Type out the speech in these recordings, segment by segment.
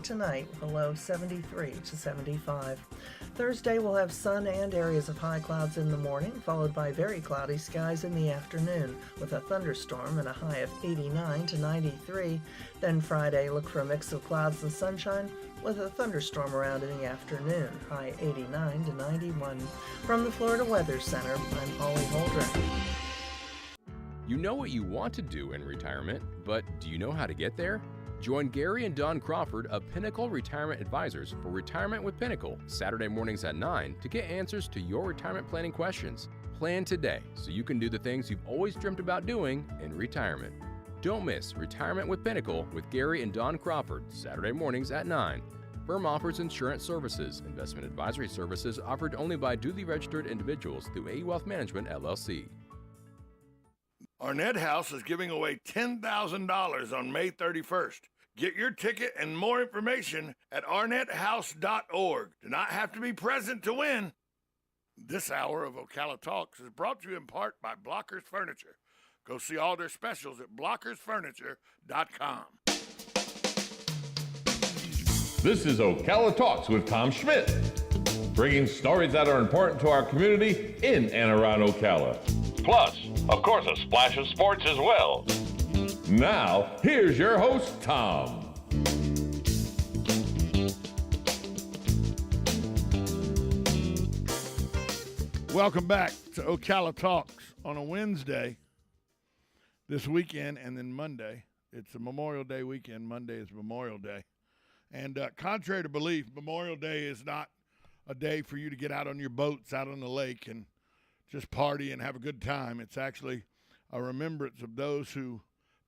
tonight with a low 73 to 75. Thursday we'll have sun and areas of high clouds in the morning, followed by very cloudy skies in the afternoon with a thunderstorm and a high of 89 to 93. Then Friday, look for a mix of clouds and sunshine with a thunderstorm around in the afternoon, high 89 to 91. From the Florida Weather Center, I'm Holly Holdren. You know what you want to do in retirement, but do you know how to get there? Join Gary and Don Crawford of Pinnacle Retirement Advisors for Retirement with Pinnacle, Saturday mornings at 9 to get answers to your retirement planning questions. Plan today so you can do the things you've always dreamt about doing in retirement. Don't miss Retirement with Pinnacle with Gary and Don Crawford, Saturday mornings at 9. Firm offers insurance services. Investment advisory services offered only by duly registered individuals through AE Wealth Management, LLC. Arnett House is giving away $10,000 on May 31st. Get your ticket and more information at arnetthouse.org. Do not have to be present to win. This hour of Ocala Talks is brought to you in part by Blockers Furniture. Go see all their specials at blockersfurniture.com. This is Ocala Talks with Tom Schmidt, bringing stories that are important to our community in and around Ocala. Plus, of course, a splash of sports as well. Now, here's your host, Tom. Welcome back to Ocala Talks on a Wednesday this weekend and then Monday. It's a Memorial Day weekend. Monday is Memorial Day. And contrary to belief, Memorial Day is not a day for you to get out on your boats out on the lake and just party and have a good time. It's actually a remembrance of those who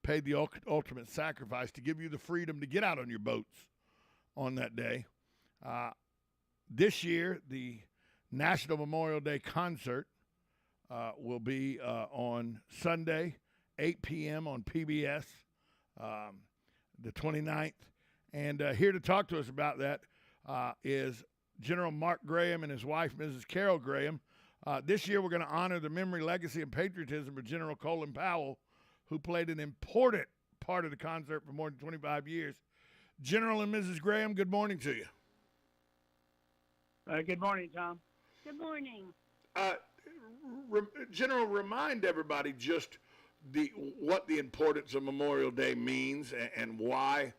paid the ultimate sacrifice to give you the freedom to get out on your boats on that day. This year, the National Memorial Day Concert will be on Sunday, 8 p.m. on PBS, the 29th. And here to talk to us about that is General Mark Graham and his wife, Mrs. Carol Graham. This year, we're going to honor the memory, legacy, and patriotism of General Colin Powell, who played an important part of the concert for more than 25 years. General and Mrs. Graham, good morning to you. Good morning, Tom. Good morning. General, remind everybody just what the importance of Memorial Day means and why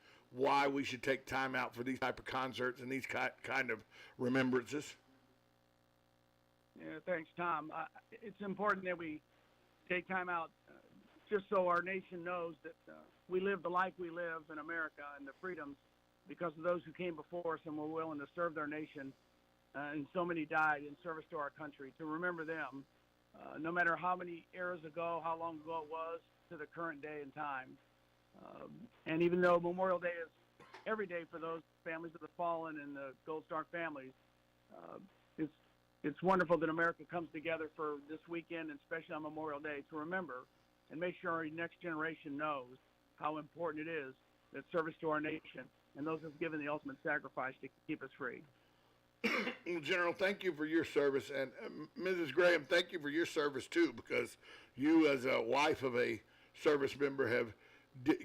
we should take time out for these type of concerts and these kind of remembrances. Yeah, thanks, Tom. It's important that we take time out just so our nation knows that we live the life we live in America and the freedoms because of those who came before us and were willing to serve their nation. And so many died in service to our country. To remember them, no matter how many eras ago, how long ago it was, to the current day and time. And even though Memorial Day is every day for those families of the fallen and the Gold Star families, it's wonderful that America comes together for this weekend, and especially on Memorial Day, to remember and make sure our next generation knows how important it is that service to our nation and those who have given the ultimate sacrifice to keep us free. General, thank you for your service. And Mrs. Graham, thank you for your service, too, because you, as a wife of a service member, have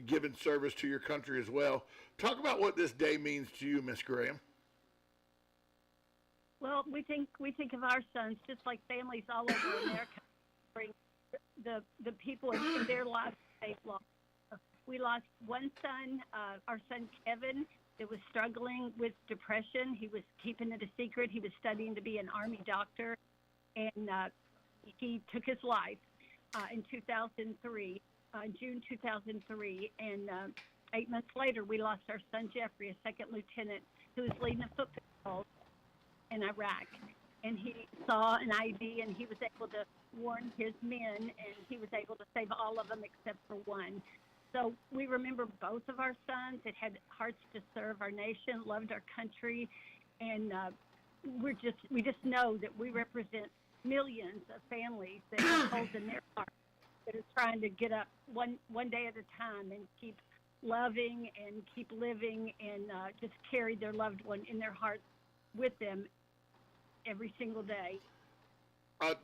given service to your country as well. Talk about what this day means to you, Miss Graham. Well, we think of our sons just like families all over America. The people in their lives they've lost. We lost one son, our son Kevin, that was struggling with depression. He was keeping it a secret. He was studying to be an Army doctor, and he took his life in 2003, June 2003. And 8 months later, we lost our son Jeffrey, a second lieutenant, who was leading a foot patrol in Iraq. And he saw an IV, and he was able to warn his men, and he was able to save all of them except for one. So we remember both of our sons that had hearts to serve our nation, loved our country, and we just know that we represent millions of families that have holes in their hearts that are trying to get up one day at a time and keep loving and keep living and just carry their loved one in their hearts with them every single day.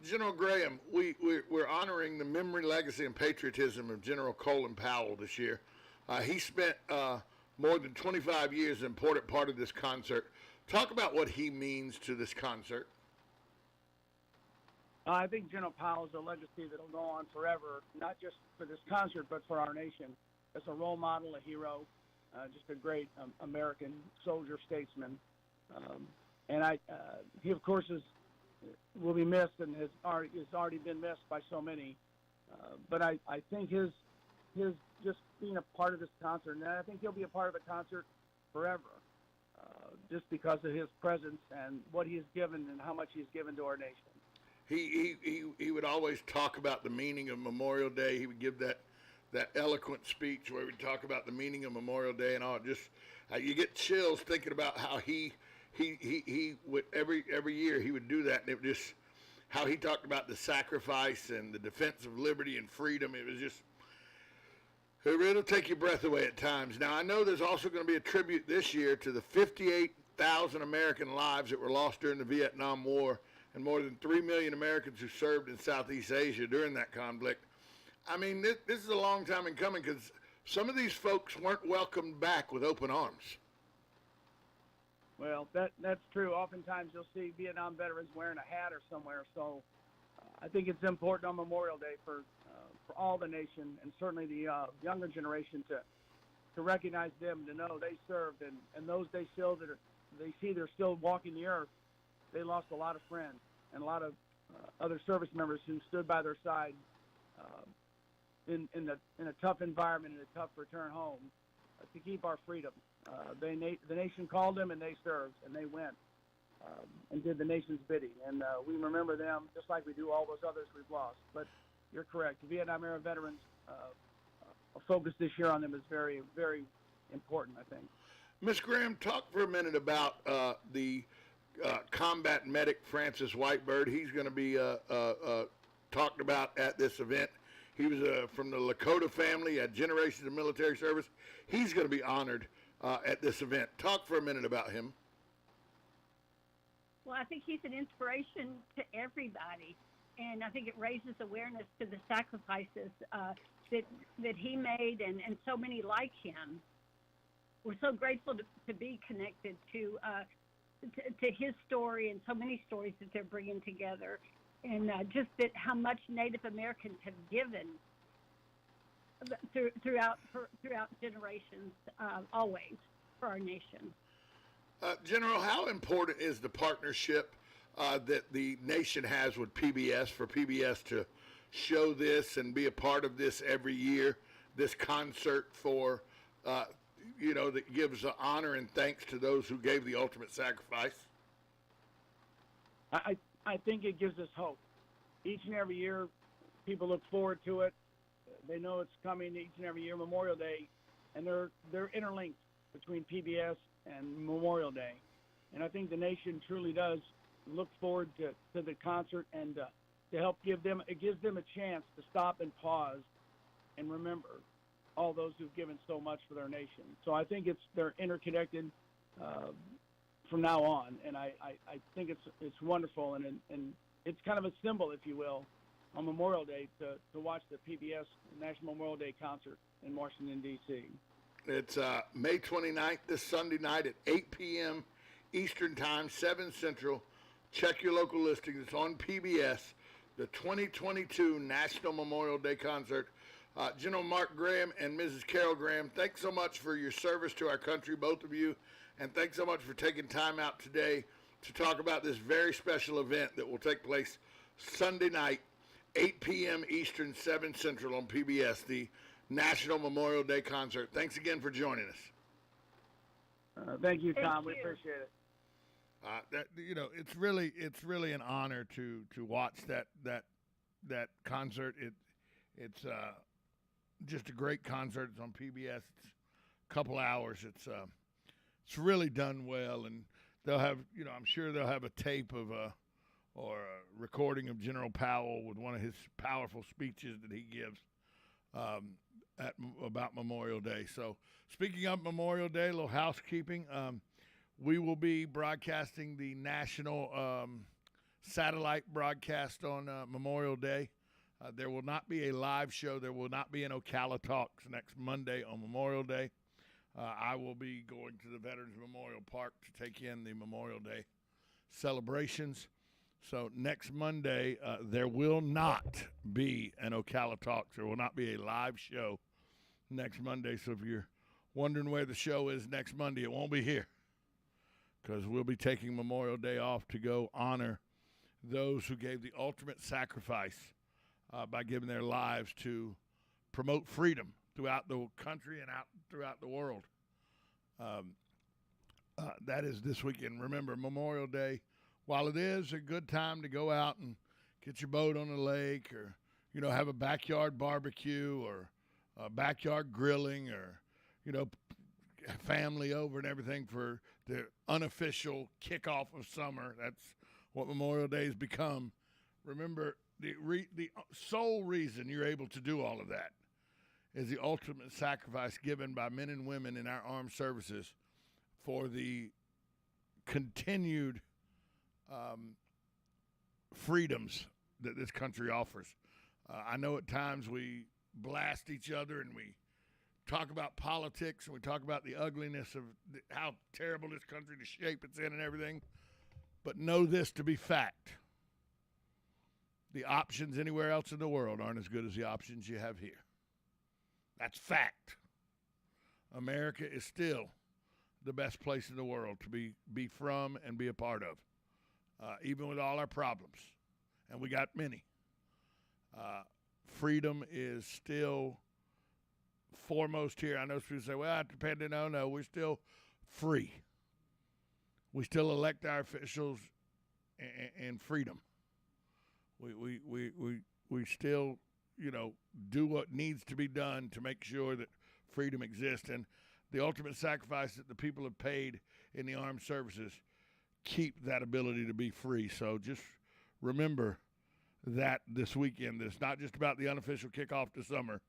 General Graham, we're honoring the memory, legacy, and patriotism of General Colin Powell this year. He spent more than 25 years, an important part of this concert. Talk about what he means to this concert. I think General Powell is a legacy that will go on forever, not just for this concert, but for our nation. As a role model, a hero, just a great American soldier, statesman. And he, of course, will be missed and has already been missed by so many. But I think his just being a part of this concert, and I think he'll be a part of the concert forever, just because of his presence and what he has given and how much he's given to our nation. He would always talk about the meaning of Memorial Day. He would give that eloquent speech where he would talk about the meaning of Memorial Day and all. Just you get chills thinking about how he would every year he would do that, and it just how he talked about the sacrifice and the defense of liberty and freedom. It was just it'll take your breath away at times. Now I know there's also going to be a tribute this year to the 58,000 American lives that were lost during the Vietnam War, and more than 3 million Americans who served in Southeast Asia during that conflict. I mean, this is a long time in coming because some of these folks weren't welcomed back with open arms. Well, that's true. Oftentimes you'll see Vietnam veterans wearing a hat or somewhere. So I think it's important on Memorial Day for all the nation and certainly the younger generation to recognize them, to know they served, and those they see they're still walking the earth. They lost a lot of friends and a lot of other service members who stood by their side in a tough environment, in a tough return home, to keep our freedom. The nation called them, and they served, and they went and did the nation's bidding. And we remember them just like we do all those others we've lost. But you're correct. The Vietnam-era veterans, a focus this year on them is very, very important, I think. Ms. Graham, talk for a minute about the combat medic Francis Whitebird. He's going to be talked about at this event. He was from the Lakota family, had generations of military service. He's going to be honored at this event. Talk for a minute about him. Well, I think he's an inspiration to everybody, and I think it raises awareness to the sacrifices that he made and so many like him. We're so grateful to be connected to his story and so many stories that they're bringing together, and just that how much Native Americans have given throughout generations, always for our nation. General, how important is the partnership that the nation has with PBS, for PBS to show this and be a part of this every year, this concert for, that gives honor and thanks to those who gave the ultimate sacrifice? I think it gives us hope. Each and every year, people look forward to it. They know it's coming each and every year, Memorial Day, and they're interlinked between PBS and Memorial Day. And I think the nation truly does look forward to the concert and to help it gives them a chance to stop and pause and remember all those who've given so much for their nation. So I think they're interconnected from now on, and I think it's wonderful, and it's kind of a symbol, if you will, on Memorial Day to watch the PBS National Memorial Day concert in Washington, D.C. It's May 29th, this Sunday night at 8 p.m. Eastern Time, 7 Central. Check your local listings. It's on PBS, the 2022 National Memorial Day Concert. General Mark Graham and Mrs. Carol Graham, thanks so much for your service to our country, both of you, and thanks so much for taking time out today to talk about this very special event that will take place Sunday night, 8 p.m. Eastern, 7 Central on PBS, the National Memorial Day Concert. Thanks again for joining us. Thank you, Tom. Thank We you. appreciate it. It's really an honor to watch that concert. It's just a great concert. It's on PBS. It's a couple hours. It's really done well, and they'll have, I'm sure they'll have a tape of or a recording of General Powell with one of his powerful speeches that he gives about Memorial Day. So speaking of Memorial Day, a little housekeeping. We will be broadcasting the national satellite broadcast on Memorial Day. There will not be a live show. There will not be an Ocala Talks next Monday on Memorial Day. I will be going to the Veterans Memorial Park to take in the Memorial Day celebrations. So next Monday, there will not be an Ocala Talks. There will not be a live show next Monday. So if you're wondering where the show is next Monday, it won't be here, because we'll be taking Memorial Day off to go honor those who gave the ultimate sacrifice by giving their lives to promote freedom throughout the country and out throughout the world. That is this weekend. Remember, Memorial Day, while it is a good time to go out and get your boat on the lake, or, you know, have a backyard barbecue, or backyard grilling, or, you know, family over and everything for the unofficial kickoff of summer. That's what Memorial Day has become. Remember, the sole reason you're able to do all of that is the ultimate sacrifice given by men and women in our armed services for the continued freedoms that this country offers. I know at times we blast each other and we talk about politics and we talk about the ugliness of how terrible this country, the shape it's in and everything. But know this to be fact. The options anywhere else in the world aren't as good as the options you have here. That's fact. America is still the best place in the world to be from and be a part of, even with all our problems. And we got many. Freedom is still foremost here. I know people say, well, it depends. No, we're still free. We still elect our officials in freedom. We still, you know, do what needs to be done to make sure that freedom exists. And the ultimate sacrifice that the people have paid in the armed services keep that ability to be free. So just remember that this weekend. It's not just about the unofficial kickoff to summer.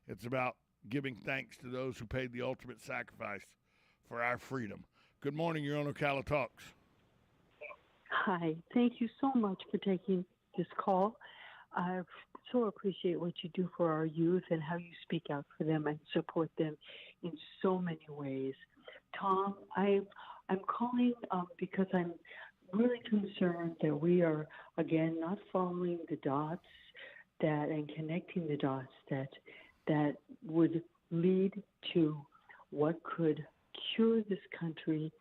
It's about giving thanks to those who paid the ultimate sacrifice for our freedom. Good morning. You're on Ocala Talks. Hi. Thank you so much for taking this call. I so appreciate what you do for our youth and how you speak out for them and support them in so many ways. Tom, I'm calling because I'm really concerned that we are, again, not following the dots and connecting the dots that would lead to what could cure this country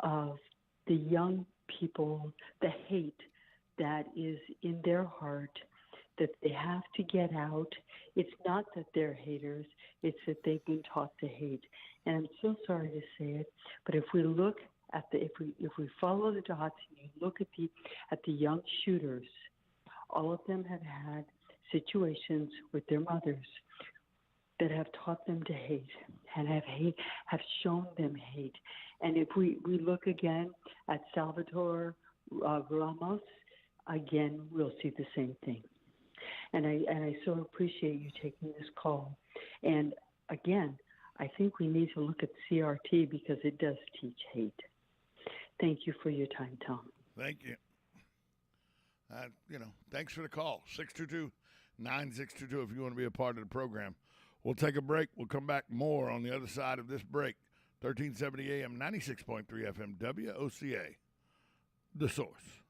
of the young people, the hate that is in their heart, that they have to get out. It's not that they're haters, it's that they've been taught to hate. And I'm so sorry to say it, but if we look at if we follow the dots and you look at the young shooters, all of them have had situations with their mothers that have taught them to hate and have shown them hate. And if we look again at Salvatore Ramos, again, we'll see the same thing. And I so appreciate you taking this call. And again, I think we need to look at CRT because it does teach hate. Thank you for your time, Tom. Thank you. Thanks for the call. 622-9622 if you want to be a part of the program. We'll take a break. We'll come back more on the other side of this break. 1370 AM, 96.3 FM, WOCA, The Source.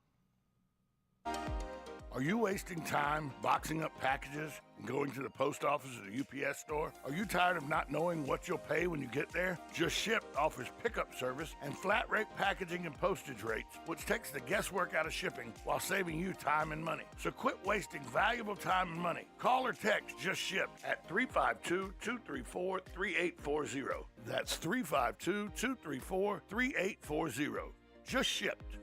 Are you wasting time boxing up packages and going to the post office or the UPS store? Are you tired of not knowing what you'll pay when you get there? Just Ship offers pickup service and flat rate packaging and postage rates, which takes the guesswork out of shipping while saving you time and money. So quit wasting valuable time and money. Call or text Just Ship at 352-234-3840. That's 352-234-3840. Just Shipped.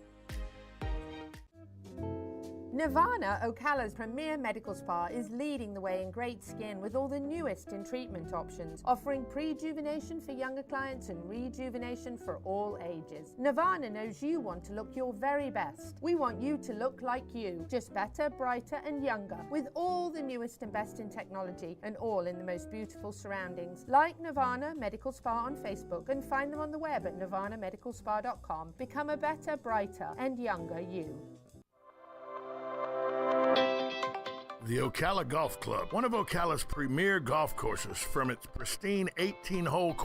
Nirvana, Ocala's premier medical spa, is leading the way in great skin with all the newest in treatment options, offering prejuvenation for younger clients and rejuvenation for all ages. Nirvana knows you want to look your very best. We want you to look like you, just better, brighter and younger, with all the newest and best in technology and all in the most beautiful surroundings. Like Nirvana Medical Spa on Facebook and find them on the web at nirvanamedicalspa.com. Become a better, brighter and younger you. The Ocala Golf Club, one of Ocala's premier golf courses, from its pristine 18-hole